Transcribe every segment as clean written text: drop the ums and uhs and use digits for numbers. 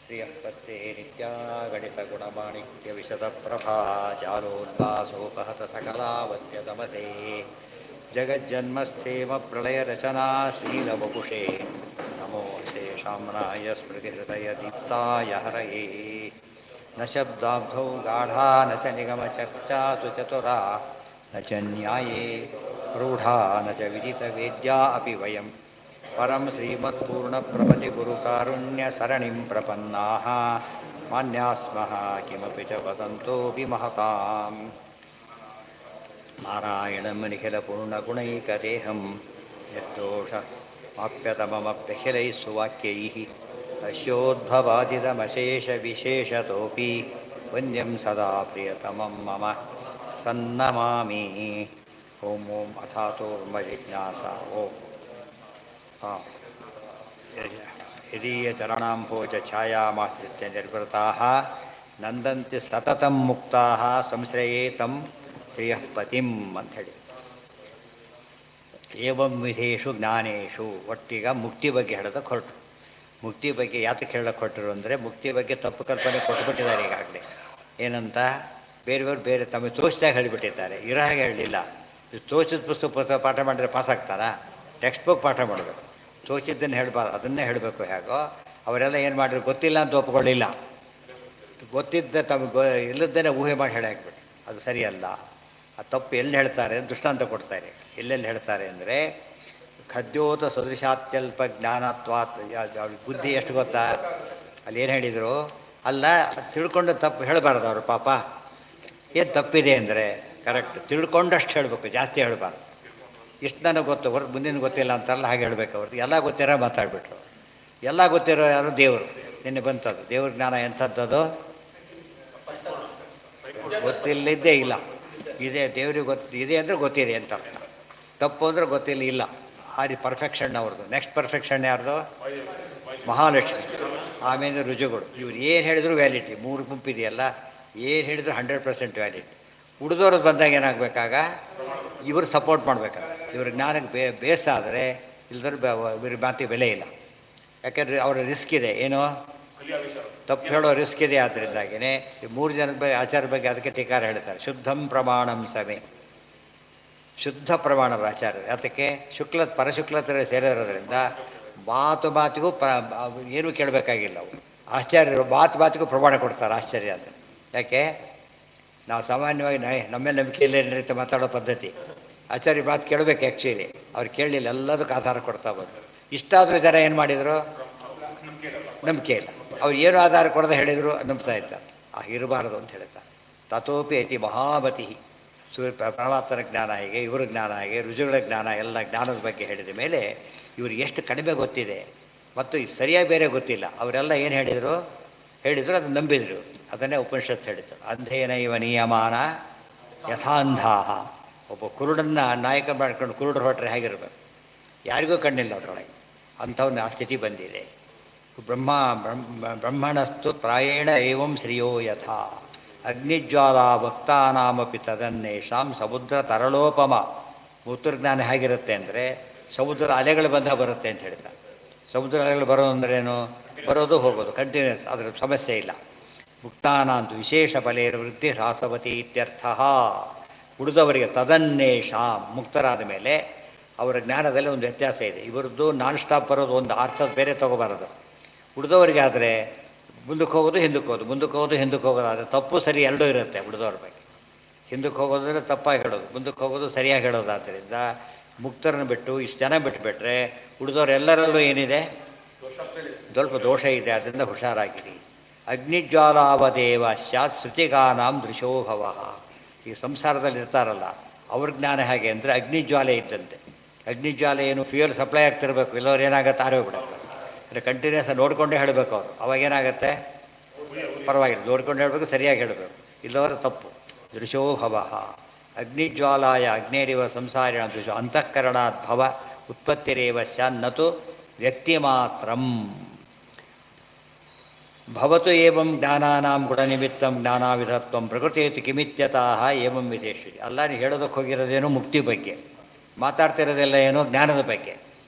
ಪ್ರಿಯಪತ್ತೆ ನಿತ್ಯ ಗಣಿತ ಗುಣಮಾಣಿಕ್ಯ ವಿಶದ ಪ್ರಭಾ ಜಾಲೋಲ್ಲಾಸೋಪಹತ ಸಕಲಾವತ್ಯ ತಮಸೇ ಜಗಜ್ಜನ್ಮಸ್ಥೇಮ ಪ್ರಳಯ ರಚನಾ ಶ್ರೀಲವಪುಷೇ ನಮೋ ಶೇಷಾಮ್ನಾಯ ಸ್ಮೃತಿ ಹೃದಯ ದೀಪ್ತಾಯ ಹರಯೇ ನ ಶಬ್ದಾಬ್ಧೌ ಗಾಢಾ ನ ಚ ನಿಗಮ ಚರ್ಚಾಸು ಚತುರಾ ನ ಚ ನ್ಯಾಯೇ ರೂಢಾ ನ ಚ ವಿದಿತ ವೇದ್ಯಾ ಅಪಿ ವಯಂ ಪರಂ ಶ್ರೀಮತ್ಪೂರ್ಣಪ್ರಭತಿ ಗುರುಕಾರುಣ್ಯಸರಣಿಂ ಪ್ರಪನ್ನಾಃ ಮಾನ್ಯಾಸ್ಮಃ ಕಿಮಪಿ ಚ ವದಂತೋಪಿ ಮಹತಾಂ ನಾರಾಯಣಂ ನಿಖಿಲಪೂರ್ಣಗುಣೈಕದೇಹಂ ನಿರ್ದೋಷಮಾಪ್ಯತಮಮಪ್ಯಖಿಲೈः ಸುವಾಕ್ಯೈः ಅಸ್ಯೋದ್ಭವಾದಿದಮಶೇಷವಿಶೇಷತೋಪಿ ವನ್ಯಂ ಸದಾ ಪ್ರಿಯತಮಂ ಮಮ ಸನ್ನಮಾಮಿ ಓಂ ಓಂ ಅಥಾತೋರ್ಮ ಜಿಜ್ಞಾಸ ಓಂ ಹಿರಿಯಚರಣಾಂಭೋಜ ಛಾಯಾಮಾಶ್ರಿತ್ಯ ನಿರ್ವೃತಾಃ ನಂದಂತಿ ಸತತಂ ಮುಕ್ತಾಃ ಸಂಶ್ರಯೇತಂ ಶ್ರೇಯಃಪತಿಂ ಅಂಥೇಳಿ ಏವಂ ವಿಧೇಷು ಜ್ಞಾನೇಶು ಒಟ್ಟಿಗ ಮುಕ್ತಿ ಬಗ್ಗೆ ಹೇಳೋದಕ್ಕೆ ಹೊರಟು. ಮುಕ್ತಿ ಬಗ್ಗೆ ಯಾತಕ್ಕೆ ಹೇಳಕ್ಕೆ ಹೊರಟರು ಅಂದರೆ ಮುಕ್ತಿ ಬಗ್ಗೆ ತಪ್ಪು ಕಲ್ಪನೆ ಕೊಟ್ಟುಬಿಟ್ಟಿದ್ದಾರೆ ಈಗಾಗಲೇ. ಏನಂತ ಬೇರೆಯವರು ಬೇರೆ ತಮಗೆ ತೋಚಿದಾಗ ಹೇಳಿಬಿಟ್ಟಿದ್ದಾರೆ, ಇರೋ ಹಾಗೆ ಹೇಳಲಿಲ್ಲ. ತೋಚಿದ ಪುಸ್ತಕ ಪಾಠ ಮಾಡಿದ್ರೆ ಪಾಸ್ ಆಗ್ತಾರಾ? ಟೆಕ್ಸ್ಟ್ ಬುಕ್ ಪಾಠ ಮಾಡಬೇಕು, ತೋಚಿದ್ದನ್ನು ಹೇಳಬಾರ್ದು, ಅದನ್ನೇ ಹೇಳಬೇಕು. ಹೇಗೋ ಅವರೆಲ್ಲ ಏನು ಮಾಡಿದ್ರು ಗೊತ್ತಿಲ್ಲ ಅಂತ ಒಪ್ಕೊಳ್ಳಿಲ್ಲ, ಗೊತ್ತಿದ್ದ ತಮಗೆ ಇಲ್ಲದೇ ಊಹೆ ಮಾಡಿ ಹೇಳಿ ಹಾಕ್ಬಿಟ್ಟು ಅದು ಸರಿಯಲ್ಲ. ಆ ತಪ್ಪು ಎಲ್ಲಿ ಹೇಳ್ತಾರೆ ದೃಷ್ಟಾಂತ ಕೊಡ್ತಾರೆ. ಎಲ್ಲೆಲ್ಲಿ ಹೇಳ್ತಾರೆ ಅಂದರೆ ಖದ್ಯೋತ ಸದೃಶಾತ್ಯಲ್ಪ ಜ್ಞಾನತ್ವಾತ್, ಬುದ್ಧಿ ಎಷ್ಟು ಗೊತ್ತಾ? ಅಲ್ಲಿ ಏನು ಹೇಳಿದರು, ಅಲ್ಲ ತಿಳ್ಕೊಂಡು ತಪ್ಪು ಹೇಳಬಾರ್ದು ಅವರು. ಪಾಪ ಏನು ತಪ್ಪಿದೆ ಅಂದರೆ ಕರೆಕ್ಟ್ ತಿಳ್ಕೊಂಡಷ್ಟು ಹೇಳಬೇಕು, ಜಾಸ್ತಿ ಹೇಳಬಾರ್ದು. ಇಷ್ಟು ನನಗೆ ಗೊತ್ತು ಹೊರತು ಮುಂದಿನ ಗೊತ್ತಿಲ್ಲ ಅಂತಾರಲ್ಲ, ಹಾಗೆ ಹೇಳಬೇಕು. ಅವ್ರದ್ದು ಎಲ್ಲ ಗೊತ್ತಿರೋ ಮಾತಾಡ್ಬಿಟ್ರು. ಎಲ್ಲ ಗೊತ್ತಿರೋ ಯಾರು? ದೇವರು. ನಿನ್ನೆ ಬಂತದ್ದು ದೇವ್ರ ಜ್ಞಾನ ಎಂಥದ್ದು? ಗೊತ್ತಿಲ್ಲದ್ದೇ ಇಲ್ಲ, ಇದೆ. ದೇವ್ರಿಗೆ ಇದೆ ಅಂದರೆ ಗೊತ್ತಿದೆ ಅಂತ ಅರ್ಥ. ತಪ್ಪು ಅಂದರೆ ಗೊತ್ತಿಲ್ಲ ಇಲ್ಲ. ಆ ರೀತಿ ಪರ್ಫೆಕ್ಷನ್ ಅವ್ರದ್ದು. ನೆಕ್ಸ್ಟ್ ಪರ್ಫೆಕ್ಷನ್ ಯಾರ್ದು? ಮಹಾಲಕ್ಷ್ಮಿ. ಆಮೇಲೆ ರುಜುಗಳು. ಇವ್ರು ಏನು ಹೇಳಿದ್ರು ವ್ಯಾಲಿಟಿ. ಮೂರು ಗುಂಪಿದೆಯಲ್ಲ, ಏನು ಹೇಳಿದ್ರು 100% ವ್ಯಾಲಿಟಿ. ಉಳಿದವ್ರದ್ದು ಬಂದಾಗ ಏನಾಗಬೇಕಾಗ ಇವರು ಸಪೋರ್ಟ್ ಮಾಡಬೇಕಾಗ ಇವ್ರ ಜ್ಞಾನಕ್ಕೆ ಬೇಸ್ ಆದರೆ ಇಲ್ದ್ರೆ ಇವ್ರ ಮಾತಿಗೆ ಬೆಲೆ ಇಲ್ಲ. ಯಾಕೆಂದರೆ ಅವರ ರಿಸ್ಕ್ ಇದೆ. ಏನು ತಪ್ಪು ಹೇಳೋ ರಿಸ್ಕ್ ಇದೆ. ಆದ್ದರಿಂದಾಗಿಯೇ ಈ 3 ಜನದ ಬಗ್ಗೆ ಆಚಾರ ಬಗ್ಗೆ ಅದಕ್ಕೆ ಟೀಕಾರ ಹೇಳ್ತಾರೆ. ಶುದ್ಧಂ ಪ್ರಮಾಣಂ ಸಮೆ, ಶುದ್ಧ ಪ್ರಮಾಣದ ಆಚಾರ್ಯರು. ಅದಕ್ಕೆ ಪರಶುಕ್ಲತರ ಸೇರಿರೋದ್ರಿಂದ ಮಾತಿಗೂ ಏನೂ ಕೇಳಬೇಕಾಗಿಲ್ಲ. ಅವು ಆಚಾರ್ಯರು ಮಾತಿಗೂ ಪ್ರಮಾಣ ಕೊಡ್ತಾರೆ. ಆಶ್ಚರ್ಯ ಅಂದರೆ ಯಾಕೆ? ನಾವು ಸಾಮಾನ್ಯವಾಗಿ ನಮ್ಮೇಲೆ ನಂಬಿಕೆ ಇಲ್ಲ ರೀತಿ ಮಾತಾಡೋ ಪದ್ಧತಿ. ಆಚಾರ್ಯ ಮಾತು ಕೇಳಬೇಕು. ಆ್ಯಕ್ಚುಲಿ ಅವ್ರು ಕೇಳಲಿಲ್ಲ, ಎಲ್ಲದಕ್ಕೂ ಆಧಾರ ಕೊಡ್ತಾ ಬಂದರು. ಇಷ್ಟಾದರೂ ಜನ ಏನು ಮಾಡಿದರು? ನಂಬಿಕೆ ಇಲ್ಲ. ಅವ್ರು ಏನು ಆಧಾರ ಕೊಡದೆ ಹೇಳಿದರು ನಂಬ್ತಾ ಇದ್ದಾರೆ. ಇರಬಾರದು ಅಂತ ಹೇಳ್ತಾರೆ. ತಥೋಪಿ ಅತಿ ಮಹಾಮತಿ. ಪರಮಾತ್ಮನ ಜ್ಞಾನ ಹೇಗೆ, ಇವ್ರ ಜ್ಞಾನ ಹೇಗೆ, ರುಜುಗಳ ಜ್ಞಾನ, ಎಲ್ಲ ಜ್ಞಾನದ ಬಗ್ಗೆ ಹೇಳಿದ ಮೇಲೆ ಇವ್ರಿಗೆ ಎಷ್ಟು ಕಡಿಮೆ ಗೊತ್ತಿದೆ ಮತ್ತು ಸರಿಯಾಗಿ ಬೇರೆ ಗೊತ್ತಿಲ್ಲ. ಅವರೆಲ್ಲ ಏನು ಹೇಳಿದರು ಅದು ನಂಬಿದರು. ಅದನ್ನೇ ಉಪನಿಷತ್ತು ಹೇಳಿದರು. ಅಂಧೇನ ಇವ ನಿಯಮಾನ ಯಥಾಂಧಾಹ. ಒಬ್ಬ ಕುರುಡನ್ನ ನಾಯಕ ಮಾಡ್ಕೊಂಡು ಕುರುಡರು ಹೊರಟ್ರೆ ಹೇಗಿರ್ಬೇಕು? ಯಾರಿಗೂ ಕಣ್ಣಿಲ್ಲ ಅದರೊಳಗೆ. ಅಂಥವನ್ನ ಆ ಸ್ಥಿತಿ ಬಂದಿದೆ. ಬ್ರಹ್ಮಣಸ್ತು ಪ್ರಾಯೇಣ ಏವಂ ಶ್ರಿಯೋ ಯಥಾ ಅಗ್ನಿಜ್ವಾಲಾ ಭಕ್ತಾನಾಮಪಿ ತದನ್ನೇಷಾಂ ಸಮುದ್ರ ತರಳೋಪಮ. ಉತ್ತರಜ್ಞಾನ ಹೇಗಿರುತ್ತೆ ಅಂದರೆ ಸಮುದ್ರದ ಅಲೆಗಳು ಬಂದ ಬರುತ್ತೆ ಅಂತ ಹೇಳ್ತಾರೆ. ಸಮುದ್ರ ಅಲೆಗಳು ಬರೋದು ಅಂದ್ರೇನು? ಬರೋದು ಹೋಗೋದು ಕಂಟಿನ್ಯೂಸ್, ಅದರ ಸಮಸ್ಯೆ ಇಲ್ಲ. ಮುಕ್ತಾನಾಂತು ವಿಶೇಷ ಫಲೇರ ವೃದ್ಧಿ ಹ್ರಾಸವತಿ ಇತ್ಯರ್ಥ. ಉಳಿದವರಿಗೆ ತದನ್ನೇಷಾಂ, ಮುಕ್ತರಾದ ಮೇಲೆ ಅವರ ಜ್ಞಾನದಲ್ಲಿ ಒಂದು ವ್ಯತ್ಯಾಸ ಇದೆ. ಇವರದ್ದು ನಾನ್ ಸ್ಟಾಪ್ ಬರೋದು ಒಂದು ಅರ್ಥ ಬೇರೆ ತಗೋಬಾರದು. ಉಳಿದವರಿಗೆ ಆದರೆ ಮುಂದಕ್ಕೆ ಹೋಗೋದು ಹಿಂದಕ್ಕೆ ಹೋಗೋದು, ಮುಂದಕ್ಕೆ ಹೋಗೋದು ಹಿಂದಕ್ಕೆ ಹೋಗೋದು. ಆದರೆ ತಪ್ಪು ಸರಿ ಎರಡೂ ಇರುತ್ತೆ ಉಳಿದವ್ರ ಬಗ್ಗೆ. ಹಿಂದಕ್ಕೆ ಹೋಗೋದಂದರೆ ತಪ್ಪಾಗಿ ಹೇಳೋದು, ಮುಂದಕ್ಕೆ ಹೋಗೋದು ಸರಿಯಾಗಿ ಹೇಳೋದು. ಆದ್ದರಿಂದ ಮುಕ್ತರನ್ನು ಬಿಟ್ಟು ಇಷ್ಟು ಜನ ಬಿಟ್ಟುಬಿಟ್ರೆ ಉಳಿದವರೆಲ್ಲರಲ್ಲೂ ಏನಿದೆ? ಸ್ವಲ್ಪ ದೋಷ ಇದೆ. ಅದರಿಂದ ಹುಷಾರಾಗಿರಿ. ಅಗ್ನಿಜ್ವಾಲಾವದೇವ ಸ್ಯಾತ್ ಶ್ರುತಿಗಾನಾಂ ದೃಶೋಭವ. ಈ ಸಂಸಾರದಲ್ಲಿ ಇರ್ತಾರಲ್ಲ ಅವ್ರ ಜ್ಞಾನ ಹೇಗೆ ಅಂದರೆ ಅಗ್ನಿಜ್ವಾಲೆ ಇದ್ದಂತೆ. ಅಗ್ನಿಜ್ವಾಲೆ ಏನು? ಫ್ಯೂಯಲ್ ಸಪ್ಲೈ ಆಗ್ತಿರ್ಬೇಕು, ಇಲ್ಲವ್ರು ಏನಾಗುತ್ತೆ ಆರೋಗ್ಬಿಡುತ್ತೆ. ಅಂದರೆ ಕಂಟಿನ್ಯೂಸ್ ನೋಡಿಕೊಂಡೇ ಹೇಳಬೇಕು ಅವರು. ಅವಾಗೇನಾಗುತ್ತೆ? ಪರವಾಗಿಲ್ಲ, ನೋಡ್ಕೊಂಡು ಹೇಳಬೇಕು, ಸರಿಯಾಗಿ ಹೇಳಬೇಕು. ಇಲ್ಲವರ ತಪ್ಪು. ದೃಶೋಭವ ಅಗ್ನಿಜ್ವಾಲಾಯ ಅಗ್ನೇರಿವ ಸಂಸಾರಿಣ ದೃಶ ಅಂತಃಕರಣಾತ್ ಭವ ಉತ್ಪತ್ತಿರೇವ ಸ್ಯಾನ್ನತು ವ್ಯಕ್ತಿ ಮಾತ್ರಂ. ಭವತು ಏವಂ ಜ್ಞಾನಾನಾಂ ಗುಣನಿಮಿತ್ತಂ ಜ್ಞಾನಾವಿಧತ್ವಂ ಪ್ರಕೃತಿಯತು ಕಿಮಿತ್ಯತಃ ಏವಂ ವಿಧೇಶ್ವರಿ. ಅಲ್ಲ, ನೀವು ಹೇಳೋದಕ್ಕೆ ಹೋಗಿರೋದೇನು ಮುಕ್ತಿ ಬಗ್ಗೆ, ಮಾತಾಡ್ತಿರೋದೆಲ್ಲ ಏನೋ ಜ್ಞಾನದ ಬಗ್ಗೆ.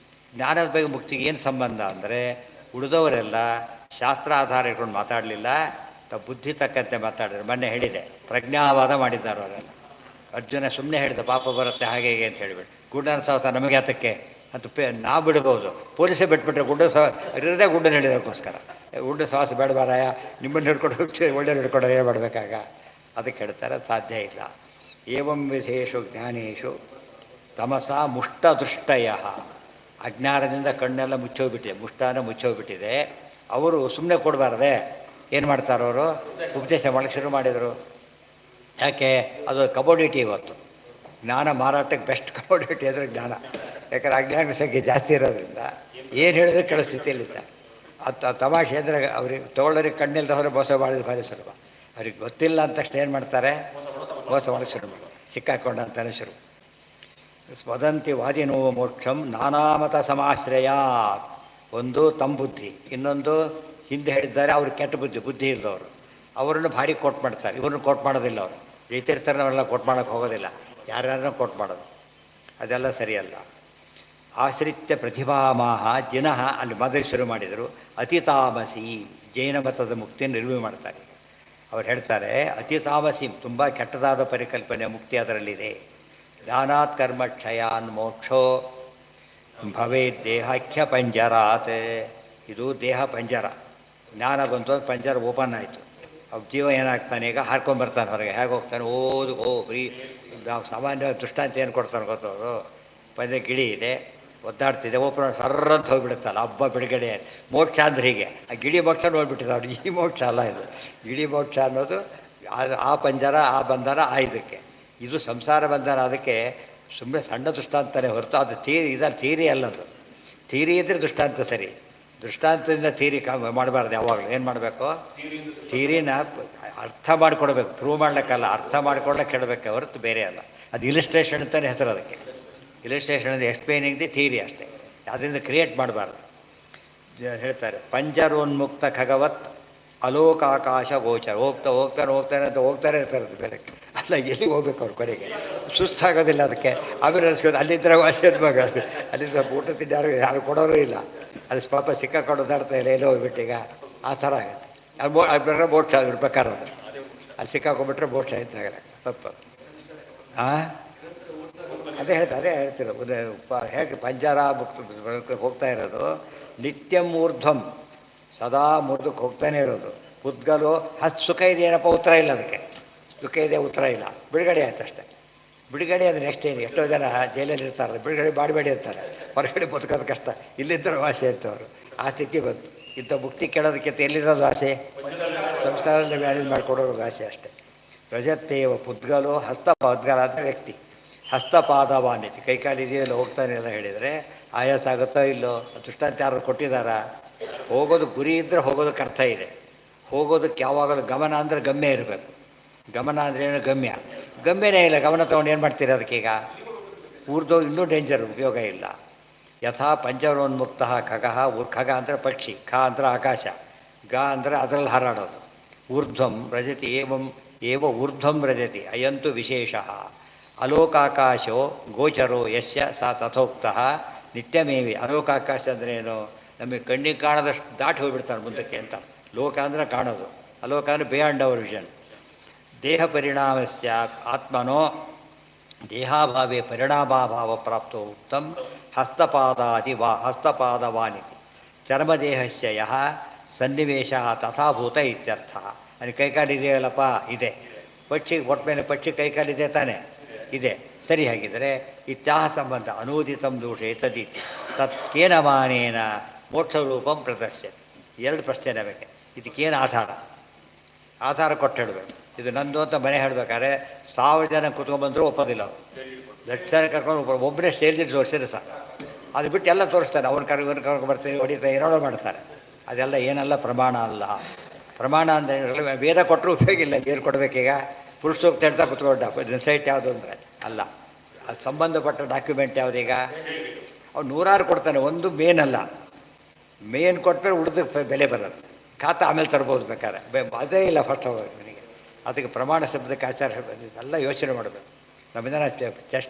ಜ್ಞಾನದ ಬಗ್ಗೆ ಮುಕ್ತಿಗೆ ಏನು ಸಂಬಂಧ ಅಂದರೆ ಉಳಿದವರೆಲ್ಲ ಶಾಸ್ತ್ರ ಆಧಾರ ಇಟ್ಕೊಂಡು ಮಾತಾಡಲಿಲ್ಲ, ಬುದ್ಧಿ ತಕ್ಕಂತೆ ಮಾತಾಡಿದ್ರು. ಮೊನ್ನೆ ಹೇಳಿದೆ, ಪ್ರಜ್ಞಾವಾದ ಮಾಡಿದ್ದಾರೆ ಅವರೆಲ್ಲ. ಅರ್ಜುನ ಸುಮ್ಮನೆ ಹೇಳಿದ ಪಾಪ ಬರುತ್ತೆ ಹಾಗೆ ಹೀಗೆ ಅಂತ ಹೇಳಿಬಿಟ್ಟು, ಗುಡ್ಡನ ಸಾಹಸ ನಮಗೆ ಯಾತಕ್ಕೆ ಅಂತ ನಾವು ಬಿಡ್ಬೋದು, ಪೊಲೀಸೇ ಬಿಟ್ಬಿಟ್ರೆ ಗುಡ್ಡ ಇರೋದೇ ಗುಡ್ಡನ ಹೇಳಿದಕ್ಕೋಸ್ಕರ. ಗುಡ್ಡ ಸಾಹಸ ಬೇಡಬಾರಾಯ, ನಿಮ್ಮನ್ನು ಹಿಡ್ಕೊಂಡು ಹೋಗ್ತೀವಿ, ಒಳ್ಳೆ ಹಿಡ್ಕೊಂಡು ಏನು ಮಾಡಬೇಕಾಗ, ಅದಕ್ಕೆ ಹೇಳ್ತಾರೆ ಸಾಧ್ಯ ಇಲ್ಲ. ಏವಂ ವಿಧೇಶು ಜ್ಞಾನೇಶು ತಮಸ ಮುಷ್ಟದೃಷ್ಟಯ, ಅಜ್ಞಾನದಿಂದ ಕಣ್ಣೆಲ್ಲ ಮುಚ್ಚೋಗ್ಬಿಟ್ಟಿದೆ, ಮುಷ್ಟಾನ ಮುಚ್ಚೋಗ್ಬಿಟ್ಟಿದೆ. ಅವರು ಸುಮ್ಮನೆ ಕೊಡಬಾರ್ದೆ, ಏನು ಮಾಡ್ತಾರವರು, ಉಪದೇಶ ಮಾಡಕ್ಕೆ ಶುರು ಮಾಡಿದರು. ಯಾಕೆ, ಅದು ಕಮೋಡಿಟಿ ಇವತ್ತು. ಜ್ಞಾನ ಮಾರಾಟಕ್ಕೆ ಬೆಸ್ಟ್ ಕಮೋಡಿಟಿ ಅಂದರೆ ಜ್ಞಾನ. ಯಾಕಂದ್ರೆ ಅಜ್ಞಾನ ಸಂಖ್ಯೆ ಜಾಸ್ತಿ ಇರೋದ್ರಿಂದ ಏನು ಹೇಳಿದ್ರೆ ಕೇಳೋ ಸ್ಥಿತಿಯಲ್ಲಿದ್ದ. ತಮಾಷೆ ಅಂದರೆ ಅವ್ರಿಗೆ ತೊಗೊಳ್ಳೋರಿಗೆ ಕಣ್ಣಿಲ್ದ ಹೋದರೆ ಮೋಸ ಮಾಡಿದ ಭಾರಿ ಸುಲಭ. ಅವ್ರಿಗೆ ಗೊತ್ತಿಲ್ಲ ಅಂತ ತಕ್ಷಣ ಏನು ಮಾಡ್ತಾರೆ, ಮೋಸ ಮಾಡೋಕ್ಕೆ ಶುರು ಮಾಡಿ ಸಿಕ್ಕಾಕೊಂಡಂತಾನೆ ಶುರು. ವದಂತಿ ವಾದಿನೋ ಮೋಕ್ಷಂ ನಾನಾಮತ ಸಮಾಶ್ರಯ. ಒಂದು ತಮ್ಮ ಬುದ್ಧಿ, ಇನ್ನೊಂದು ಹಿಂದೆ ಹೇಳಿದ್ದಾರೆ ಅವ್ರು ಕೆಟ್ಟ ಬುದ್ಧಿ ಇಲ್ಲದವರು, ಅವರನ್ನು ಭಾರಿ ಕೋಟ್ ಮಾಡ್ತಾರೆ. ಇವ್ರನ್ನ ಕೋಟ್ ಮಾಡೋದಿಲ್ಲ ಅವರು, ಜೈತಿರ್ತಾರನ್ನೆಲ್ಲ ಕೋಟ್ ಮಾಡೋಕ್ಕೆ ಹೋಗೋದಿಲ್ಲ, ಯಾರ್ಯಾರನ್ನ ಕೋಟ್ ಮಾಡೋದು, ಅದೆಲ್ಲ ಸರಿಯಲ್ಲ. ಆಶ್ರಿತ್ಯ ಪ್ರತಿಭಾಮಾಹ ಜಿನಃ, ಅಲ್ಲಿ ಮೊದಲು ಶುರು ಮಾಡಿದರು. ಅತಿತಾಮಸಿ, ಜೈನ ಮತದ ಮುಕ್ತಿಯನ್ನು ರಿವ್ಯೂ ಮಾಡ್ತಾರೆ. ಅವ್ರು ಹೇಳ್ತಾರೆ ಅತಿತಾಮಸಿ, ತುಂಬ ಕೆಟ್ಟದಾದ ಪರಿಕಲ್ಪನೆ ಮುಕ್ತಿ ಅದರಲ್ಲಿದೆ. ಜ್ಞಾನಾತ್ ಕರ್ಮ ಕ್ಷಯಾನ್ ಮೋಕ್ಷೋ ಭವೇದ್ ದೇಹಾಖ್ಯ ಪಂಜರಾತ್. ಇದು ದೇಹ ಪಂಜರ, ಜ್ಞಾನ ಬಂತು ಅಂತ ಪಂಜರ ಓಪನ್ ಆಯಿತು. ಅವ್ ಜೀವ ಏನಾಗ್ತಾನೆ, ಈಗ ಹಾರ್ಕೊಂಬರ್ತಾನೆ ಹೊರಗೆ. ಹೇಗೆ ಹೋಗ್ತಾನೆ, ಬರೀ ನಾವು ಸಾಮಾನ್ಯ ದೃಷ್ಟಾಂತ ಏನು ಕೊಡ್ತಾನೆ ಗೊತ್ತವರು, ಪಂಜರ ಗಿಳಿ ಇದೆ, ಒದ್ದಾಡ್ತಿದೆ, ಓಪನ್ ಸರ್ರಂತ ಹೋಗಿಬಿಡುತ್ತಲ್ಲ, ಹಬ್ಬ ಬಿಡುಗಡೆ. ಮೋಕ್ಷ ಅಂದ್ರೆ ಹೀಗೆ, ಆ ಗಿಳಿ ಮೋಕ್ಷ ನೋಡ್ಬಿಟ್ಟಿದ್ದಾರೆ. ಈ ಮೋಕ್ಷ ಅಲ್ಲ ಇದು, ಗಿಳಿ ಮೋಕ್ಷ ಅನ್ನೋದು ಆ ಪಂಜರ, ಆ ಬಂಧನ ಆ ಇದಕ್ಕೆ. ಇದು ಸಂಸಾರ ಬಂಧನ. ಅದಕ್ಕೆ ಸುಮ್ಮನೆ ಸಣ್ಣ ದೃಷ್ಟಾಂತನೇ ಹೊರತು ಅದು ಥೀರಿ ಅಲ್ಲದು. ಥೀರಿ ಇದ್ದರೆ ದೃಷ್ಟಾಂತ ಸರಿ, ದೃಷ್ಟಾಂತದಿಂದ ಥೀರಿ ಮಾಡಬಾರ್ದು. ಯಾವಾಗಲೂ ಏನು ಮಾಡಬೇಕು, ಥೀರಿನ ಅರ್ಥ ಮಾಡಿಕೊಡ್ಬೇಕು, ಪ್ರೂವ್ ಮಾಡ್ಲಿಕ್ಕಲ್ಲ, ಅರ್ಥ ಮಾಡ್ಕೊಳ್ಳೋಕೆ ಹೇಳಬೇಕು ಹೊರತು ಬೇರೆ ಅಲ್ಲ. ಅದು ಇಲಿಸ್ಟ್ರೇಷನ್ ಅಂತಲೇ ಹೆಸರು ಅದಕ್ಕೆ. ಇಲಿಸ್ಟ್ರೇಷನ್ ಅಂದರೆ ಎಕ್ಸ್ಪ್ಲೇನಿಂಗ್ ದಿ ಥೀರಿ ಅಷ್ಟೇ, ಅದರಿಂದ ಕ್ರಿಯೇಟ್ ಮಾಡಬಾರ್ದು. ಹೇಳ್ತಾರೆ ಪಂಜರೋನ್ಮುಕ್ತ ಖಗವತ್ ಅಲೋಕಾಕಾಶ ಗೋಚರ. ಹೋಗ್ತಾನೆ ಅಂತ ಹೋಗ್ತಾನೆ ಇರ್ತಾರೆ ಬೇರೆ. ಅಲ್ಲ, ಎಲ್ಲಿಗೆ ಹೋಗ್ಬೇಕು ಅವ್ರು ಕೊನೆಗೆ, ಸುಸ್ತಾಗೋದಿಲ್ಲ ಅದಕ್ಕೆ. ಆಮೇಲೆ ಅನಿಸ್ಕೋದು ಅಲ್ಲಿದ್ದರೆ ವಾಸಿ ಮಗ, ಅಲ್ಲಿಂದ ಊಟ ತಿಂದು ಯಾರು ಕೊಡೋರು ಇಲ್ಲ, ಅಲ್ಲಿ ಪಾಪ ಸಿಕ್ಕಾಕೊಂಡು ಓದಾಡ್ತಾ ಇಲ್ಲ, ಎಲ್ಲೋ ಹೋಗ್ಬಿಟ್ಟೀಗ ಆ ಥರ ಆಗುತ್ತೆ. ಅದು ಮೋಕ್ಷ ಇರ್ಬೇಕಾದ್ರೆ ಅಲ್ಲಿ ಸಿಕ್ಕಾಕೊಂಡ್ಬಿಟ್ರೆ ಮೋಕ್ಷ ಇದ್ದಾಗಲ್ಲ ತಪ್ಪು. ಹಾಂ, ಅದೇ ಹೇಳ್ತಿರೋ ಹೇಗೆ ಪಂಜರ ಹೋಗ್ತಾ ಇರೋದು. ನಿತ್ಯಂ ಊರ್ಧ್ವಂ, ಸದಾ ಮೂರ್ಧಕ್ಕೆ ಹೋಗ್ತಾನೆ ಇರೋದು. ಉದ್ಗಲು ಸುಖ ಇದೆಯೇನಪ್ಪ, ಉತ್ತರ ಇಲ್ಲ ಅದಕ್ಕೆ. ಸುಖ ಇದೆ, ಉತ್ತರ ಇಲ್ಲ, ಬಿಡುಗಡೆ ಆಯ್ತು ಅಷ್ಟೇ. ಬಿಡುಗಡೆ ಅಂದರೆ ನೆಕ್ಸ್ಟ್ ಏನು, ಎಷ್ಟೋ ಜನ ಜೈಲಲ್ಲಿ ಇರ್ತಾರೆ, ಬಿಡುಗಡೆ ಮಾಡಬೇಡಿ ಇರ್ತಾರೆ, ಹೊರಗಡೆ ಬದುಕೋದು ಕಷ್ಟ, ಇಲ್ಲಿದ್ದರೂ ಆಸೆ ಅಂತವರು. ಆ ಸ್ಥಿತಿ ಬಂತು. ಇಂಥ ಮುಕ್ತಿ ಕೇಳೋದಕ್ಕಿಂತ ಎಲ್ಲಿರೋದು ಆಸೆ, ಸಂಸಾರದಲ್ಲಿ ಮ್ಯಾನೇಜ್ ಮಾಡಿಕೊಡೋದು ಆಸೆ ಅಷ್ಟೇ. ರಜತ್ತೇವ ಪುದ್ಗಲು ಉದ್ಗಲ ಅಂತ ವ್ಯಕ್ತಿ, ಹಸ್ತಪಾದವಾನಿತಿ, ಕೈಕಾಲು ಇದೆಯಲ್ಲ ಹೋಗ್ತಾನೆ ಎಲ್ಲ ಹೇಳಿದರೆ ಆಯಾಸ ಆಗುತ್ತೋ ಇಲ್ಲೋ. ದೃಷ್ಟಾಂತ ಯಾರು ಕೊಟ್ಟಿದ್ದಾರಾ? ಹೋಗೋದು ಗುರಿ ಇದ್ದರೆ ಹೋಗೋದಕ್ಕೆ ಅರ್ಥ ಇದೆ. ಹೋಗೋದಕ್ಕೆ ಯಾವಾಗಲೂ ಗಮನ ಅಂದರೆ ಗಮ್ಯ ಇರಬೇಕು. ಗಮನ ಅಂದರೆ ಏನು, ಗಮ್ಯನೇ ಇಲ್ಲ. ಗಮನ ತೊಗೊಂಡು ಏನು ಮಾಡ್ತೀರಿ ಅದಕ್ಕೀಗ? ಊರ್ದೋಗಿ ಇನ್ನೂ ಡೇಂಜರ್, ಉಪಯೋಗ ಇಲ್ಲ. ಯಥಾ ಪಂಚರೋನ್ಮುಕ್ತ ಖಗಃ, ಖಗ ಅಂದರೆ ಪಕ್ಷಿ, ಖ ಅಂದರೆ ಆಕಾಶ, ಗ ಅಂದರೆ ಅದರಲ್ಲಿ ಹಾರಾಡೋದು. ಊರ್ಧ್ವಂ ರಜತಿ ಏವ ಊರ್ಧ್ವಂ ರಜತಿ ಅಯಂತು ವಿಶೇಷ. ಅಲೋಕಾಕಾಶೋ ಗೋಚರೋ ಯಸ್ಯ ಸಾ ತಥೋಕ್ತಃ ನಿತ್ಯಮೇವಿ. ಅಲೋಕಾಕಾಶ ಅಂದರೆ ಏನು, ನಮಗೆ ಕಣ್ಣಿಗೆ ಕಾಣದಷ್ಟು ದಾಟಿ ಹೋಗ್ಬಿಡ್ತಾರೆ ಮುಂದಕ್ಕೆ ಅಂತ. ಲೋಕ ಅಂದರೆ ಕಾಣೋದು, ಅಲೋಕ ಅಂದರೆ ಬಿಯಾಂಡ್ ಅವರ್ ವಿಷನ್. ದೇಹ ಪರಿಣಾಮಸ್ಯ ಆತ್ಮನೋ ದೇಹಾಭಾವೇ ಪರಿಣಾಮಾಭಾವ ಪ್ರಾಪ್ತೋ ಉಕ್ತಂ ಹಸ್ತಪಾದವಾನಿತಿ. ಚರ್ಮದೇಹಸ್ಯ ಯಃ ಸನ್ನಿವೇಶ ತಥಾಭೂತ ಇತ್ಯರ್ಥ. ಅಲ್ಲಿ ಕೈಕಾಲು ಇದೆಯಲ್ಲಪ್ಪ, ಇದೆ. ಪಕ್ಷಿ ಒಟ್ಟ ಮೇಲೆ ಪಕ್ಷಿ ಕೈಕಾಲಿದೆ ತಾನೆ, ಇದೆ. ಸರಿ, ಹಾಗಿದ್ದರೆ ಇತ್ಯಾಹ ಸಂಬಂಧ ಅನೂದಿತಂ ದೋಷೆ ತದಿತಿ ತತ್ಕೇನ ಮಾನೇನ ಮೋಕ್ಷರೂಪಂ ಪ್ರದರ್ಶ್ಯ. ಎರಡು ಪ್ರಶ್ನೆ ನಮಗೆ. ಇದಕ್ಕೇನು ಆಧಾರ ಕೊಟ್ಟು ಹೇಳಬೇಕು. ಇದು ನಂದು ಅಂತ ಮನೆ ಹೇಳಬೇಕಾದ್ರೆ 1000 ಜನ ಕುತ್ಕೊಂಡ್ಬಂದರೂ ಒಪ್ಪೋದಿಲ್ಲ ಅವರು. ಲಕ್ಷ ಜನ ಕರ್ಕೊಂಡು ಒಬ್ಬನೇ ಸ್ಟೇಜಲ್ಲಿ ತೋರಿಸಿದ್ರೆ ಸಾಕು. ಅದು ಬಿಟ್ಟು ಎಲ್ಲ ತೋರಿಸ್ತಾರೆ, ಅವ್ರು ಕರ್ಕೊಂಡು ಬರ್ತೀವಿ, ಹೊಡಿತಾರೆ, ಏನೋ ಮಾಡ್ತಾರೆ. ಅದೆಲ್ಲ ಏನಲ್ಲ, ಪ್ರಮಾಣ ಅಲ್ಲ. ಪ್ರಮಾಣ ಅಂದರೆ ವೇದ ಕೊಟ್ಟರು ಉಪಯೋಗ ಇಲ್ಲ. ಏನು ಕೊಡಬೇಕೀಗ? ಪುರುಷ ಸೂಕ್ತ ಹೇಳ್ತಾ ಕುತ್ಕೊಂಡ ಸೈಟ್ ಯಾವುದು ಅಂದರೆ ಅಲ್ಲ. ಅದು ಸಂಬಂಧಪಟ್ಟ ಡಾಕ್ಯುಮೆಂಟ್ ಯಾವುದೀಗ? ಅವ್ನು 100 ಕೊಡ್ತಾನೆ, ಒಂದು ಮೇನ್ ಅಲ್ಲ. ಮೇನ್ ಕೊಟ್ಟರೆ ಉಳಿದಕ್ಕೆ ಬೆಲೆ ಬರೋದು. ಖಾತಾ ಆಮೇಲೆ ತರ್ಬೋದು ಬೇಕಾದ್ರೆ, ಅದೇ ಇಲ್ಲ ಫಸ್ಟ್ ಅವನಿಗೆ. ಅದಕ್ಕೆ ಪ್ರಮಾಣ ಶಬ್ದಕ್ಕೆ ಆಚಾರ ಎಲ್ಲ ಯೋಚನೆ ಮಾಡಬೇಕು. ನಮ್ಮಿಂದ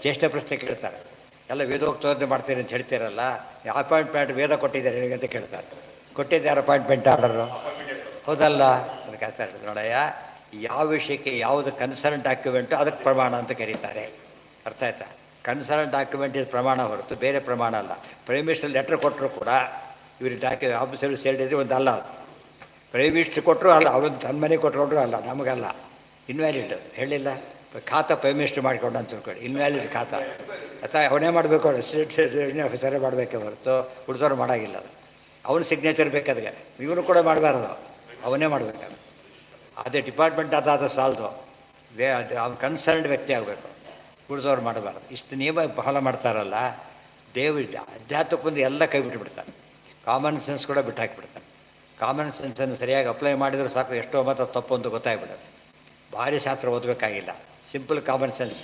ಚೇಷ್ಟ ಪ್ರಶ್ನೆ ಕೇಳ್ತಾರೆ, ಎಲ್ಲ ವೇದೋಕ್ತೋದ್ಯ ಮಾಡ್ತೀರಿ ಅಂತ ಹೇಳ್ತೀರಲ್ಲ, ಅಪಾಯಿಂಟ್ಮೆಂಟ್ ವೇದ ಕೊಟ್ಟಿದ್ದಾರೆ ನಿನಗೆ ಅಂತ ಕೇಳ್ತಾರೆ. ಕೊಟ್ಟಿದ್ದು ಯಾರು ಅಪಾಯಿಂಟ್ಮೆಂಟ್ ಆರ್ಡರು? ಹೌದಲ್ಲ? ಅದಕ್ಕೆ ಅರ್ಥ ಆಯ್ತು ನೋಡಯ್ಯ, ಯಾವ ವಿಷಯಕ್ಕೆ ಯಾವುದು ಕನ್ಸರ್ನ್ ಡಾಕ್ಯುಮೆಂಟು ಅದಕ್ಕೆ ಪ್ರಮಾಣ ಅಂತ ಕರೀತಾರೆ. ಅರ್ಥ ಆಯ್ತಾ? ಕನ್ಸರ್ನ್ ಡಾಕ್ಯುಮೆಂಟ್ ಇದು ಪ್ರಮಾಣ ಹೊರತು ಬೇರೆ ಪ್ರಮಾಣ ಅಲ್ಲ. ಪ್ರೈಮ್ ಮಿನಿಸ್ಟರ್ ಲೆಟ್ರ್ ಕೊಟ್ಟರು ಕೂಡ ಇವ್ರಿಗೆ ಆಫೀಸರ್ ಸೇರಿದ್ರೆ ಒಂದು ಅಲ್ಲ. ಅದು ಪ್ರೈಮ್ ಮಿನಿಸ್ಟ್ರ್ ಕೊಟ್ಟರು ಅಲ್ಲ, ಅವ್ರದ್ದು ತನ್ನ ಮನೆ ಕೊಟ್ಟರು ಅಲ್ಲ, ನಮಗಲ್ಲ. ಇನ್ವ್ಯಾಲಿಡ್ ಹೇಳಿಲ್ಲ. ಖಾತಾ ಪ್ರೈಮ್ ಮಿನಿಸ್ಟರ್ ಮಾಡಿಕೊಂಡ ಅಂತ ತಿಳ್ಕೊಳ್ಳಿ, ಇನ್ವ್ಯಾಲಿಡ್ ಖಾತಾ. ಅಥವಾ ಅವನೇ ಮಾಡಬೇಕು, ರೆಸಿಡೆಂಟ್ ಆಫೀಸರೇ ಮಾಡಬೇಕೆ ಹೊರತು ಉಳಿದವ್ರು ಮಾಡೋಂಗಿಲ್ಲ. ಅದು ಅವನ ಸಿಗ್ನೇಚರ್ ಬೇಕಾದ್ರೆ ಇವನು ಕೂಡ ಮಾಡಬಾರ್ದು, ಅವನೇ ಮಾಡಬೇಕು. ಅದೇ ಡಿಪಾರ್ಟ್ಮೆಂಟ್ ಅದಾದ ಸಾಲದು, ಅವ್ನು ಕನ್ಸರ್ನ್ಡ್ ವ್ಯಕ್ತಿ ಆಗಬೇಕು, ಉಳಿದವ್ರು ಮಾಡಬಾರ್ದು. ಇಷ್ಟು ನಿಯಮ ಫಾಲೋ ಮಾಡ್ತಾರಲ್ಲ, ಅಧ್ಯಾತ್ಮಕ್ಕೊಂದು ಎಲ್ಲ ಕೈ ಬಿಟ್ಟುಬಿಡ್ತಾರೆ. ಕಾಮನ್ ಸೆನ್ಸ್ ಕೂಡ ಬಿಟ್ಟು ಹಾಕಿಬಿಡ್ತಾರೆ. ಕಾಮನ್ ಸೆನ್ಸನ್ನು ಸರಿಯಾಗಿ ಅಪ್ಲೈ ಮಾಡಿದರೂ ಸಾಕು, ಎಷ್ಟೋ ಮತ ತಪ್ಪು ಅಂತ ಗೊತ್ತಾಗ್ಬಿಡುತ್ತೆ. ಭಾರಿ ಶಾಸ್ತ್ರ ಓದಬೇಕಾಗಿಲ್ಲ, ಸಿಂಪಲ್ ಕಾಮನ್ ಸೆನ್ಸ್.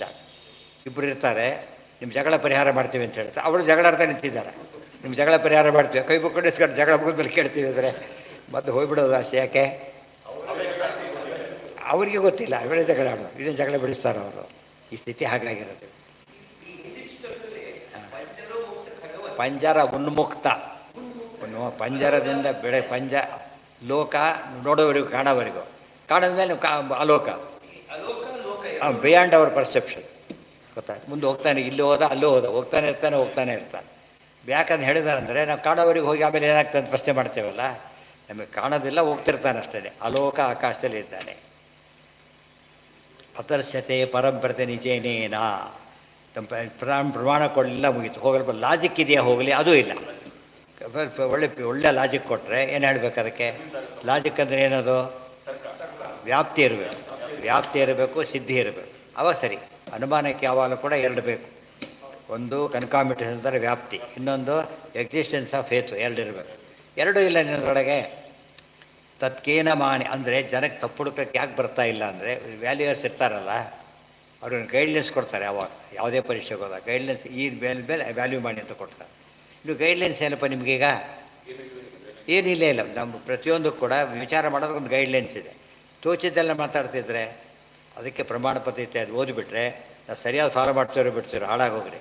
ಇಬ್ಬರು ಇರ್ತಾರೆ, ನಿಮ್ಮ ಜಗಳ ಪರಿಹಾರ ಮಾಡ್ತೀವಿ ಅಂತ ಹೇಳ್ತಾರೆ, ಅವರು ಜಗಳ ಆಡ್ತಾ ನಿಂತಿದ್ದಾರೆ. ನಿಮ್ಮ ಜಗಳ ಪರಿಹಾರ ಮಾಡ್ತೀವಿ, ಕೈ ಮುಕ್ಕೊಂಡು ಇಸ್ಕೊಂಡು ಜಗಳ ಮುಗಿದ ಮೇಲೆ ಕೇಳ್ತೀವಿ ಅಂದರೆ ಮತ್ತೆ ಹೋಗ್ಬಿಡೋದು ಅಷ್ಟೇ. ಯಾಕೆ? ಅವರಿಗೆ ಗೊತ್ತಿಲ್ಲ, ಅವರೇ ಜಗಳ ಆಡೋದು, ಇದೇ ಜಗಳ ಬಿಡಿಸ್ತಾರೆ ಅವರು. ಈ ಸ್ಥಿತಿ ಹಾಗಾಗಿರೋದು. ಪಂಜರ ಉನ್ಮುಕ್ತ, ಪಂಜರದಿಂದ ಪಂಜ ಲೋಕ ನೋಡೋವರೆಗೂ, ಕಾಣೋವರೆಗೂ, ಕಾಣದ ಮೇಲೆ ಅಲೋಕ, ಬಿಯಾಂಡ್ ಅವರ್ ಪರ್ಸೆಪ್ಷನ್. ಗೊತ್ತಾ? ಮುಂದೆ ಹೋಗ್ತಾನೆ, ಇಲ್ಲಿ ಹೋದ ಅಲ್ಲೂ ಹೋದ, ಹೋಗ್ತಾನೆ ಇರ್ತಾನೆ. ಯಾಕಂತ ಹೇಳಿದಾರಂದರೆ, ನಾವು ಕಾಣೋವರೆಗೆ ಹೋಗಿ ಆಮೇಲೆ ಏನಾಗ್ತದೆ ಅಂತ ಪ್ರಶ್ನೆ ಮಾಡ್ತೇವಲ್ಲ, ನಮಗೆ ಕಾಣೋದಿಲ್ಲ, ಹೋಗ್ತಿರ್ತಾನೆ ಅಷ್ಟೇ. ಅಲೋಕ ಆಕಾಶದಲ್ಲಿ ಇದ್ದಾನೆ. ಅದರ್ಶತೆ ಪರಂಪರತೆ ನಿಜೇನೇನ. ಪ್ರಮಾಣ ಕೊಡಲಿಲ್ಲ, ಮುಗೀತು. ಹೋಗಲ್ಲ. ಲಾಜಿಕ್ ಇದೆಯಾ? ಹೋಗಲಿ, ಅದೂ ಇಲ್ಲ. ಒಳ್ಳೆ ಲಾಜಿಕ್ ಕೊಟ್ಟರೆ ಏನು ಹೇಳಬೇಕು ಅದಕ್ಕೆ? ಲಾಜಿಕ್ ಅಂದರೆ ಏನದು? ವ್ಯಾಪ್ತಿ ಇರಬೇಕು, ಸಿದ್ಧಿ ಇರಬೇಕು, ಅವಾಗ ಸರಿ. ಅನುಮಾನಕ್ಕೆ ಯಾವಾಗಲೂ ಕೂಡ ಎರಡು ಬೇಕು. ಒಂದು ಕನ್ಕಾಮಿಟೇಷನ್ ಅಂದರೆ ವ್ಯಾಪ್ತಿ, ಇನ್ನೊಂದು ಎಕ್ಸಿಸ್ಟೆನ್ಸ್ ಆಫ್ ಹೇತು, ಎರಡು ಇರಬೇಕು. ಎರಡೂ ಇಲ್ಲ ನಿನ್ನೊಳಗೆ. ತತ್ಕೇನ ಮಾನಿ ಅಂದರೆ ಜನಕ್ಕೆ ತಪ್ಪು ಹುಡುಕಕ್ಕೆ ಯಾಕೆ ಬರ್ತಾ ಇಲ್ಲ ಅಂದರೆ, ವ್ಯಾಲ್ಯೂಯರ್ಸ್ ಇರ್ತಾರಲ್ಲ, ಅವ್ರಿಗೆ ಗೈಡ್ಲೈನ್ಸ್ ಕೊಡ್ತಾರೆ. ಯಾವಾಗ ಯಾವುದೇ ಪರೀಕ್ಷೆಗೆ ಹೋದಾಗ ಗೈಡ್ಲೈನ್ಸ್ ಈ ಮೇಲೆ ವ್ಯಾಲ್ಯೂ ಮಾಡಿ ಅಂತ ಕೊಡ್ತಾರೆ. ಇನ್ನು ಗೈಡ್ಲೈನ್ಸ್ ಏನಪ್ಪ ನಿಮಗೀಗ? ಏನಿಲ್ಲ. ನಮ್ಮ ಪ್ರತಿಯೊಂದು ಕೂಡ ವಿಚಾರ ಮಾಡೋದು ಒಂದು ಗೈಡ್ಲೈನ್ಸ್ ಇದೆ. ತೋಚಿದ್ದೆಲ್ಲ ಮಾತಾಡ್ತಿದ್ರೆ ಅದಕ್ಕೆ ಪ್ರಮಾಣ ಪದ್ಧತಿ ಅದು ಓದಿಬಿಟ್ರೆ ನಾವು ಸರಿಯಾಗಿ ಫಾಲೋ ಬಿಡ್ತೀರೋ ಹಾಳಾಗೋಗ್ರಿ.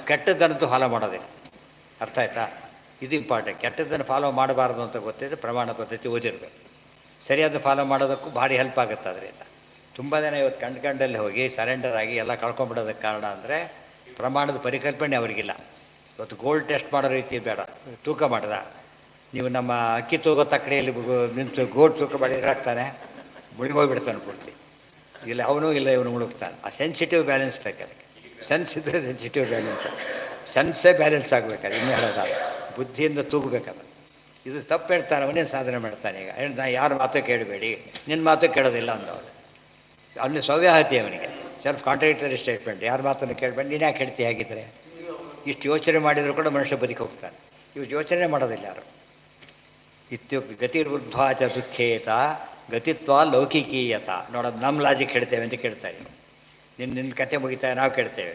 ಕೆಟ್ಟದ್ದನ್ನಂತೂ ಫಾಲೋ ಮಾಡೋದಿಲ್ಲ. ಅರ್ಥ ಆಯ್ತಾ? ಇದು ಇಂಪಾರ್ಟೆಂಟ್. ಕೆಟ್ಟದ್ದನ್ನು ಫಾಲೋ ಮಾಡಬಾರ್ದು ಅಂತ ಗೊತ್ತಿದ್ರೆ ಪ್ರಮಾಣ ಪದ್ಧತಿ ಓದಿರಬೇಕು. ಸರಿಯಾದ ಫಾಲೋ ಮಾಡೋದಕ್ಕೂ ಭಾರಿ ಹೆಲ್ಪ್ ಆಗುತ್ತೆ ಅದರಿಂದ. ತುಂಬ ಜನ ಇವತ್ತು ಕಂಡಲ್ಲಿ ಹೋಗಿ ಸರೆಂಡರ್ ಆಗಿ ಎಲ್ಲ ಕಳ್ಕೊಂಡ್ಬಿಡೋದಕ್ಕೆ ಕಾರಣ ಅಂದರೆ ಪ್ರಮಾಣದ ಪರಿಕಲ್ಪನೆ ಅವರಿಗಿಲ್ಲ. ಇವತ್ತು ಗೋಲ್ಡ್ ಟೆಸ್ಟ್ ಮಾಡೋ ರೀತಿ ಬೇಡ, ತೂಕ ಮಾಡಿದ. ನೀವು ನಮ್ಮ ಅಕ್ಕಿ ತೂಗೋ ತಕ್ಕಡಿಯಲ್ಲಿ ನಿಂತು ಗೋಲ್ಡ್ ತೂಕ ಮಾಡಿ ಹಾಕ್ತಾನೆ, ಮುಳುಗೋಗ್ಬಿಡ್ತಾನೆ ಪೂರ್ತಿ. ಇಲ್ಲ ಅವನು ಇಲ್ಲ ಇವನು ಮುಳುಗ್ತಾನೆ. ಆ ಸೆನ್ಸಿಟಿವ್ ಬ್ಯಾಲೆನ್ಸ್ ಬೇಕು ಅದಕ್ಕೆ. ಸೆನ್ಸ್ ಇದ್ದರೆ ಸೆನ್ಸಿಟಿವ್ ಬ್ಯಾಲೆನ್ಸ್, ಸೆನ್ಸೇ ಬ್ಯಾಲೆನ್ಸ್ ಆಗಬೇಕಾದ್ರೆ. ಇನ್ನೂ ಹೇಳೋದ ಬುದ್ಧಿಯಿಂದ ತೂಗಬೇಕಲ್ಲ. ಇದು ತಪ್ಪು ಹೇಳ್ತಾನೆ, ಅವನೇನು ಸಾಧನೆ ಮಾಡ್ತಾನೆ. ಈಗ ನಾ ಯಾರ ಮಾತು ಕೇಳಬೇಡಿ, ನಿನ್ನ ಮಾತು ಕೇಳೋದಿಲ್ಲ ಅಂದವನು. ಅಲ್ಲಿ ಸೌವ್ಯಾಹತಿ ಅವನಿಗೆ, ಸೆಲ್ಫ್ ಕಾಂಟ್ರಾಡಿಕ್ಟರಿ ಸ್ಟೇಟ್ಮೆಂಟ್. ಯಾರ ಮಾತನ್ನು ಕೇಳಬೇಡಿ, ನೀನು ಯಾಕೆ ಹೇಳ್ತೀಯ? ಹಾಗಿದ್ರೆ ಇಷ್ಟು ಯೋಚನೆ ಮಾಡಿದರೂ ಕೂಡ ಮನುಷ್ಯ ಬದುಕಿ ಹೋಗ್ತಾನೆ. ಇವು ಯೋಚನೆ ಮಾಡೋದಿಲ್ಲ ಯಾರು. ಗತಿರ್ವೃದ್ಧಾಚ ದುಃಖೇತ ಗತಿತ್ವ ಲೌಕಿಕೀಯತ. ನೋಡೋದು ನಮ್ಮ ಲಾಜಿಕ್ ಹೇಳ್ತೇವೆ ಅಂತ ಕೇಳ್ತಾರೆ. ನಿನ್ನ ಕತೆ ಮುಗಿತಾ ನಾವು ಕೇಳ್ತೇವೆ.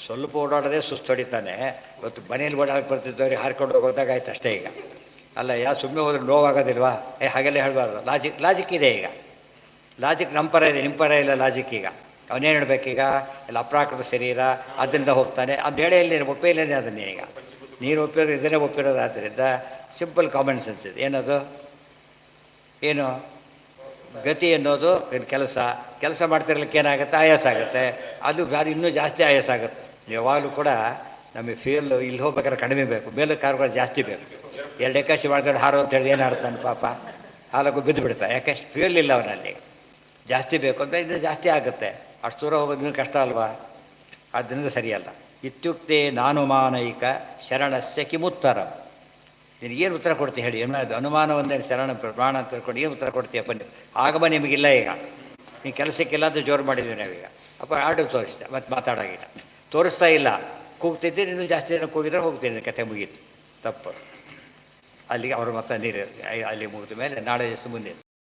ಸ್ವಲ್ಪ ಓಡಾಡೋದೇ ಸುಸ್ತು ಹೊಡಿತಾನೆ. ಇವತ್ತು ಮನೇಲಿ ಓಡಾಡಕ್ಕೆ ಬರ್ತಿದ್ದವ್ರಿಗೆ ಹಾರ್ಕೊಂಡು ಹೋಗೋದಾಗ ಆಯ್ತು ಅಷ್ಟೇ. ಈಗ ಅಲ್ಲ, ಸುಮ್ಮನೆ ಹೋದ್ರೆ ನೋವಾಗೋದಿಲ್ವಾ? ಹಾಗೆಲ್ಲ ಹೇಳಬಾರ್ದು. ಲಾಜಿಕ್ ಇದೆ. ಈಗ ಲಾಜಿಕ್ ನಮ್ಮ ಪರ ಇದೆ, ನಿಮ್ಮ ಪರ ಇಲ್ಲ ಲಾಜಿಕ್. ಈಗ ಅವನೇನು ಹೇಳ್ಬೇಕೀಗ? ಎಲ್ಲ ಅಪ್ರಾಕೃತ ಶರೀರ, ಅದರಿಂದ ಹೋಗ್ತಾನೆ ಅದು ಹೇಳೇ ಇಲ್ಲ, ಒಪ್ಪೇಲೇನೆ ಅದನ್ನೇ. ಈಗ ನೀನು ಒಪ್ಪಿರೋದು ಇದನ್ನೇ ಒಪ್ಪಿರೋದು. ಆದ್ದರಿಂದ ಸಿಂಪಲ್ ಕಾಮನ್ ಸೆನ್ಸ್ ಇದೆ. ಏನದು? ಏನು ಗತಿ ಅನ್ನೋದು ಕೆಲಸ ಮಾಡ್ತಿರ್ಲಿಕ್ಕೆ ಏನಾಗುತ್ತೆ? ಆಯಾಸ ಆಗುತ್ತೆ. ಅದು ಇನ್ನೂ ಜಾಸ್ತಿ ಆಯಾಸ ಆಗುತ್ತೆ. ಯಾವಾಗಲೂ ಕೂಡ ನಮಗೆ ಫ್ಯೂಯಲ್ ಇಲ್ಲಿ ಹೋಗ್ಬೇಕಾದ್ರೆ ಕಡಿಮೆ ಬೇಕು, ಮೇಲೆ ಕಾರುಗಳು ಜಾಸ್ತಿ ಬೇಕು. 2 ಎಕಾಶಿ ಮಾಡ್ಕೊಂಡು ಹಾರೋ ಅಂತೇಳಿ ಏನು ಆಡ್ತಾನೆ ಪಾಪ, ಹಾಲಕ್ಕೂ ಬಿದ್ದು ಬಿಡ್ತಾ. ಯಾಕೆ? ಫ್ಯೂಯಲ್ ಇಲ್ಲ ಅವನಲ್ಲಿ. ಜಾಸ್ತಿ ಬೇಕು ಅಂತ ಇದು ಜಾಸ್ತಿ ಆಗುತ್ತೆ. ಅಷ್ಟು ದೂರ ಹೋಗೋದು ಕಷ್ಟ ಅಲ್ವಾ? ಆದ್ದರಿಂದ ಸರಿಯಲ್ಲ. ಇತ್ಯುಕ್ತೆ ನಾನುಮಾನೈಕ ಶರಣಸ್ಯ ಕಿಮುತ್ತರ. ನಿನಗೇನು ಉತ್ತರ ಕೊಡ್ತೀಯ ಹೇಳಿ? ಏನಾದ್ರು ಅನುಮಾನವೊಂದೇ ಶರಣ ಪ್ರಮಾಣ ಅಂತ ತಿಳ್ಕೊಂಡು ಏನು ಉತ್ತರ ಕೊಡ್ತೀಯಪ್ಪ ನೀವು? ಆಗಮ ನಿಮಗಿಲ್ಲ. ಈಗ ನೀನು ಕೆಲಸಕ್ಕಿಲ್ಲ ಅಂತ ಜೋರು ಮಾಡಿದ್ವಿ ನಾವೀಗ. ಅಪ್ಪ ಆರ್ಡರ್ ತೋರಿಸ್ತೆ, ಮತ್ತೆ ಮಾತಾಡೋಗಿಲ್ಲ, ತೋರಿಸ್ತಾ ಇಲ್ಲ. ಕೂಗ್ತಿದ್ದೆ, ನೀನು ಜಾಸ್ತಿ ಜನ ಕೂಗಿದ್ರೆ ಹೋಗ್ತೀನಿ, ಕತೆ ಮುಗೀತು. ತಪ್ಪು. ಅಲ್ಲಿಗೆ ಅವರು ಮತ್ತೆ ನೀರು ಅಲ್ಲಿ ಮುಗಿದ ಮೇಲೆ ನಾಳೆ ದಿವಸ ಮುಂದೆ